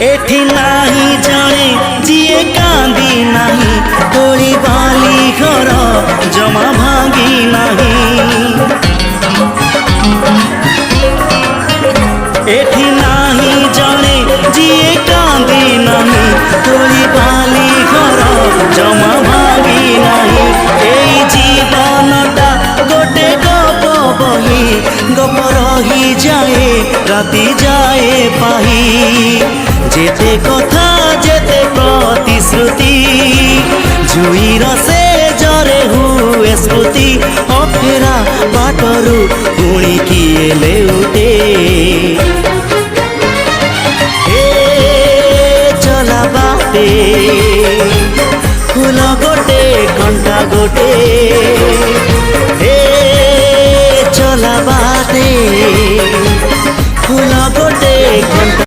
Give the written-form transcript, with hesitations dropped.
एठी नाही जाने जिए कांदी नाही तोली बाली घर जमा भांगी नाही एठी नाही जाने जिए कांदी नाही तोली बाली घर जमा भांगी नाही एई जीवनटा गोटे गप बही गप रही जाए राति जाए पाही जेते कथा जेते प्रतिश्रुति जुईर से जरे हुए स्मृति अफेरा बाटरू पुणी किए लेउटे चला बाटे फूल गोटे घंटा गोटे चला बाटे फूल गोटे घंटा